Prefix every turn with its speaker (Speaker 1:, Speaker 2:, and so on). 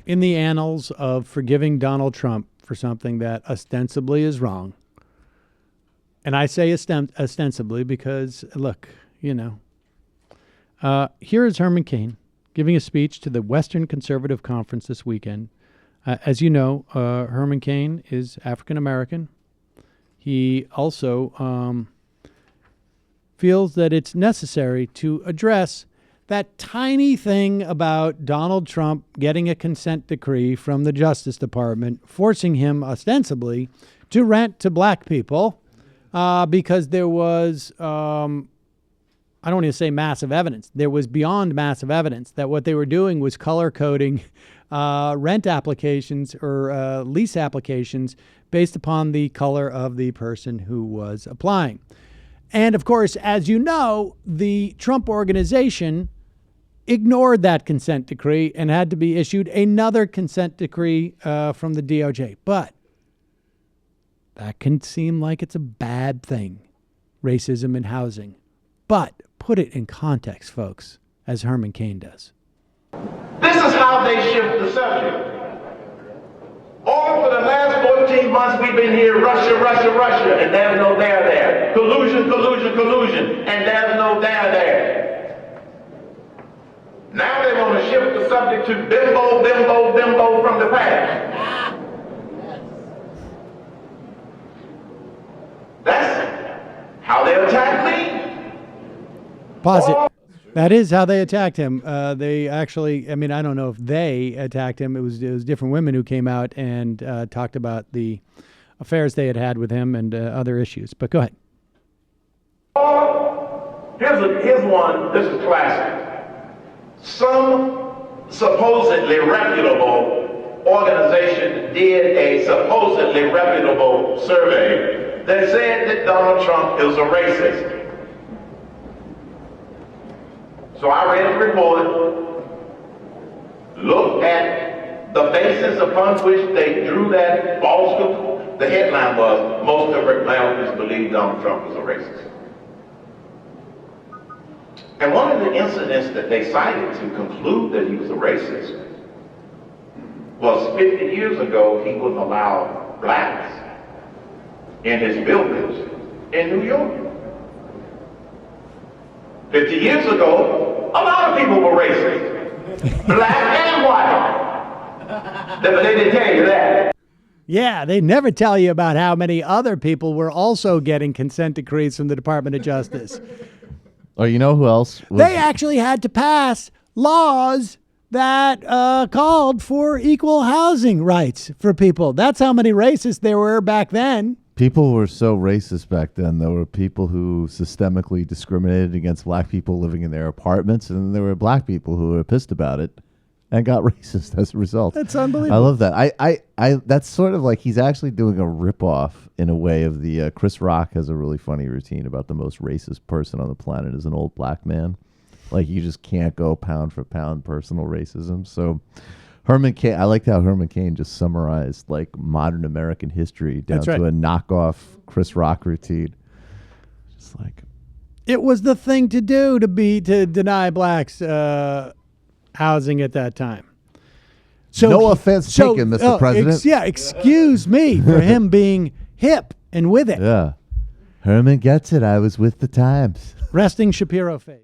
Speaker 1: in the annals of forgiving Donald Trump for something that ostensibly is wrong, and I say ostensibly because, look, here is Herman Cain giving a speech to the Western Conservative Conference this weekend. As you know, Herman Cain is African-American. He also feels that it's necessary to address that tiny thing about Donald Trump getting a consent decree from the Justice Department, forcing him ostensibly to rent to black people because there was, I don't want to say massive evidence. There was beyond massive evidence that what they were doing was color coding rent applications or lease applications based upon the color of the person who was applying. And of course, as you know, the Trump organization ignored that consent decree and had to be issued another consent decree from the DOJ. But that can seem like it's a bad thing, racism in housing. But put it in context, folks, as Herman Cain does.
Speaker 2: This is how they shift the subject. All for the last 14 months we've been here, Russia, Russia, Russia, and there's no there there. Collusion, collusion, collusion, and there's no there there. Now they want to shift the subject to bimbo, bimbo, bimbo from the past. That's how they attack me.
Speaker 1: Pause it. That is how they attacked him. They actually, I don't know if they attacked him. It was different women who came out and talked about the affairs they had with him and other issues. But go ahead.
Speaker 2: Here's one. This is classic. Some supposedly reputable organization did a supposedly reputable survey that said that Donald Trump is a racist. So I read the report, looked at the basis upon which they drew that false conclusion. The headline was, most of Americans believe Donald Trump is a racist. And one of the incidents that they cited to conclude that he was a racist was 50 years ago he would allow blacks in his buildings in New York. 50 years ago, a lot of people were racist, black and white. But they didn't tell you that.
Speaker 1: Yeah, they never tell you about how many other people were also getting consent decrees from the Department of Justice.
Speaker 3: Oh, you know who else?
Speaker 1: They actually had to pass laws that called for equal housing rights for people. That's how many racists there were back then.
Speaker 3: People were so racist back then. There were people who systemically discriminated against black people living in their apartments, and then there were black people who were pissed about it and got racist as a result.
Speaker 1: That's unbelievable.
Speaker 3: I love that. I that's sort of like he's actually doing a ripoff in a way of the Chris Rock has a really funny routine about the most racist person on the planet is an old black man. Like you just can't go pound for pound personal racism. So Herman Cain, I liked how Herman Cain just summarized like modern American history down to a knockoff Chris Rock routine. Just like
Speaker 1: it was the thing to do to deny blacks housing at that time. So
Speaker 3: no offense taken, Mr. President.
Speaker 1: Excuse me for him being hip and with it.
Speaker 3: Yeah, Herman gets it. I was with the times.
Speaker 1: Resting Shapiro face.